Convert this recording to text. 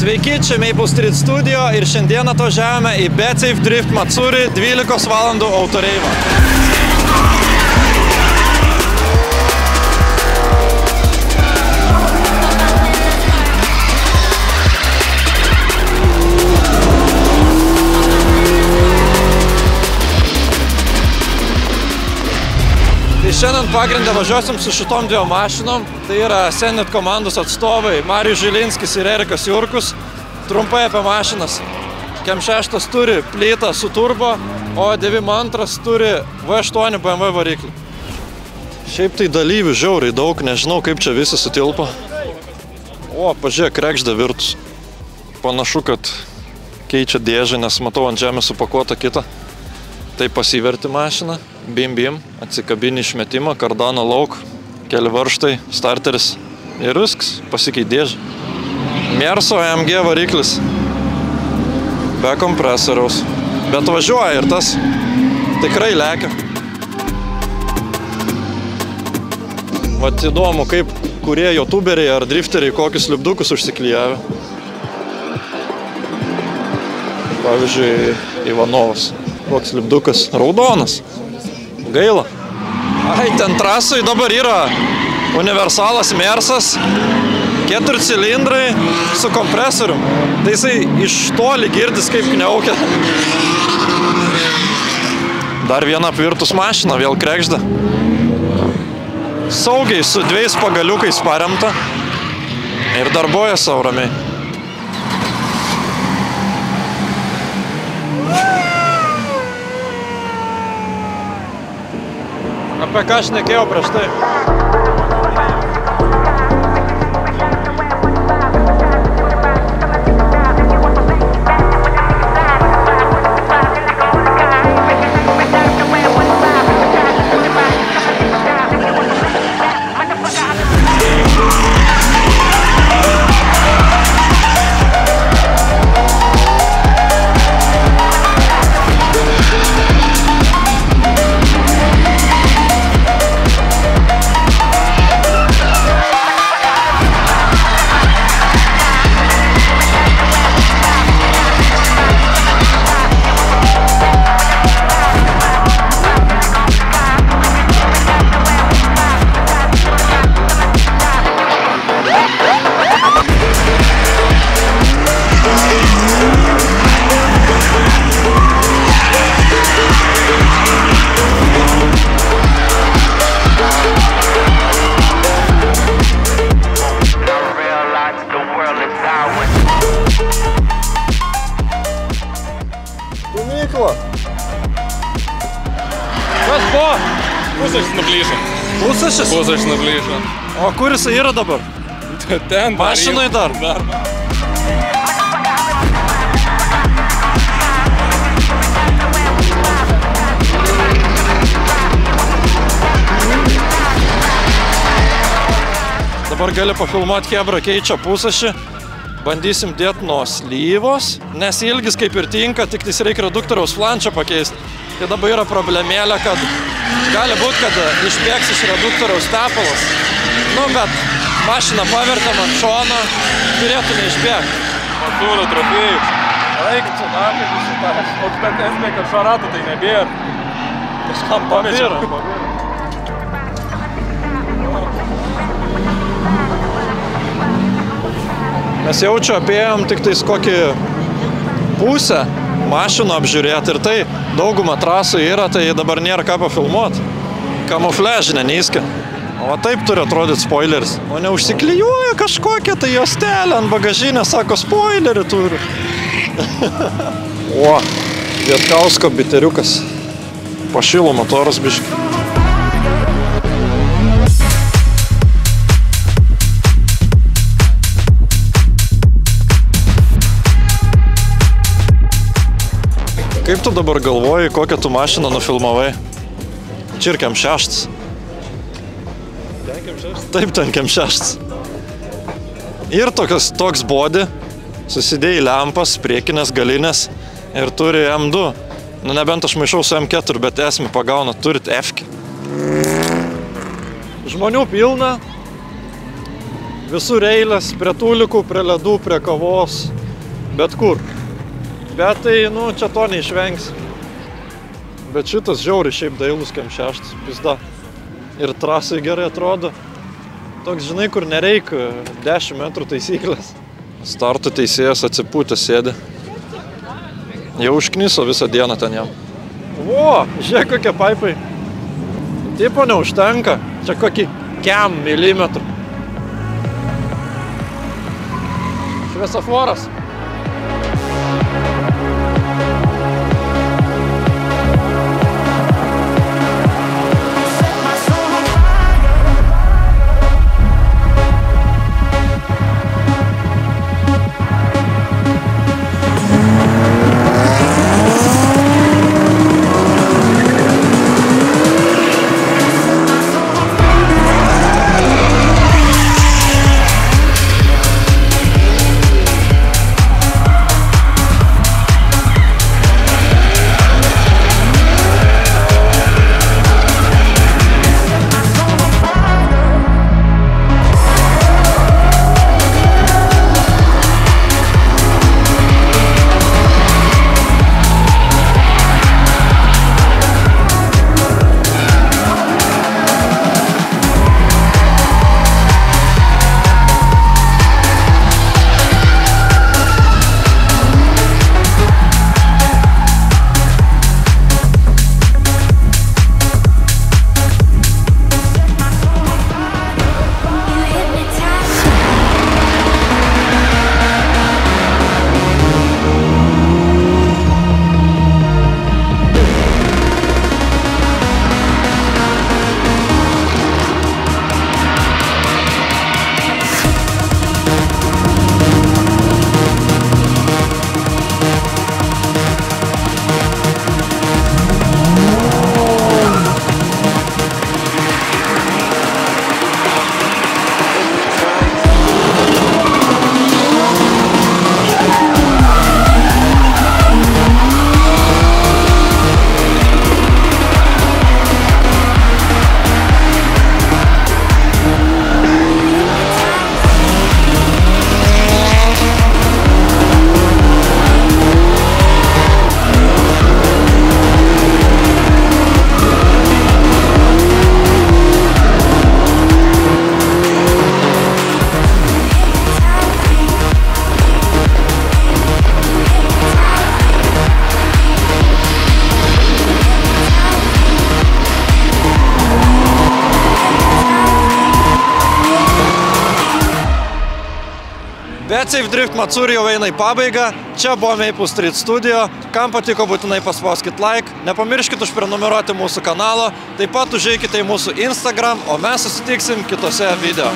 Sveiki, čia Maple Street Studio ir šiandien atvažiavome į Bet-Safe Drift Matsuri 12 valandų autoreivą. Tai šiandien pagrindę važiuosim su šitom dviem mašinom. Tai yra Senit komandos atstovai Marijus Žilinskis ir Erikas Jurkus. Trumpai apie mašinas. KM6 turi plytą su turbo, o 92 turi V8 BMW variklį. Šiaip tai dalyvių žiauriai daug, nežinau kaip čia visi sutilpo. O, pažiūrėk, krekžda virtus. Panašu, kad keičia dėžę, nes matau ant žemės supakuotą kitą. Tai pasiverti mašiną, bim, atsikabini išmetimą, kardaną lauk, keli varžtai, starteris ir viskas, pasikei dėžę. Merso AMG variklis, be kompresoriaus, bet važiuoja ir tas tikrai lekia. Vat įdomu, kaip kurie youtuberiai ar drifteriai kokius lipdukus užsiklijavę. Pavyzdžiui, Ivanovas. Koks lipdukas? Raudonas. Gaila. Ai, ten trasui dabar yra universalas Mersas, 4 cilindrai su kompresorium. Tai jisai iš toli girdis kaip kniaukia. Dar viena apvirtus mašina, vėl krekžda. Saugiai su 2 pagaliukais paremta ir darbuoja sau ramiai. Apie ką šnekėjau prieš tai. Kas buvo? Pusės nuplyšo. Pusės? Pusės nuplyšo. O kur jisai yra dabar? Ten mašinai dar? Dabar gali pafilmuoti, Hebra keičia pusėšį. Bandysim dėti nuo slyvos, nes ilgis kaip ir tinka, tik tais reikia reduktoriaus flančą pakeisti. Tai dabar yra problemėlė, kad gali būti, kad išbėgs iš reduktoriaus tepalas. Nu, bet mašiną pavertėm ant šono, turėtume išbėgti. Matūro trofėjus. Reikia čia dar, kaip išsitaręs. O bet esmė, kad šaratų tai nebėra. Kažkam pamečiam. Mes jaučiu apėjom tik tais kokį pusę mašinų apžiūrėti ir tai daugumą trasų yra, tai dabar nėra ką pafilmuoti. Kamufliažinė neįskia. O taip turi atrodyti spoileris. O neužsiklijuoja kažkokią tai juostelę ant bagažinės, sako spoilerį turi. O, Vietkausko biteriukas. Pašilo motoras biški. Kaip tu dabar galvoji, kokią tu mašiną nufilmavai? Čia ir KM6. Ten KM6? Taip, ten KM6. Ir toks body, susidėjai lempas, priekinės, galinės ir turi M2. Nu, nebent aš maišau su M4, bet esmė pagauna, turit F-kę. Žmonių pilna. Visur eilės, prie tūlikų, prie ledų, prie kavos, bet kur. Bet tai, čia to neišvengs. Bet šitas žiauriai šiaip dailus Kem6, pizda. Ir trasai gerai atrodo. Toks, žinai, kur nereikia 10 metrų taisyklės. Starto teisėjas atsipūtęs sėdi. Jau užkniso visą dieną ten jam. O, žiūrėk kokie paipai. Tipo neužtenka. Čia kokį kem milimetrų. Šviesoforas. BetSafe Drift Matsuri jau eina į pabaigą. Čia buvo Maple Street Studio. Kam patiko, būtinai paspauskit like. Nepamirškit užprenumeruoti mūsų kanalą. Taip pat užeikite į mūsų Instagram, o mes susitiksim kitose video.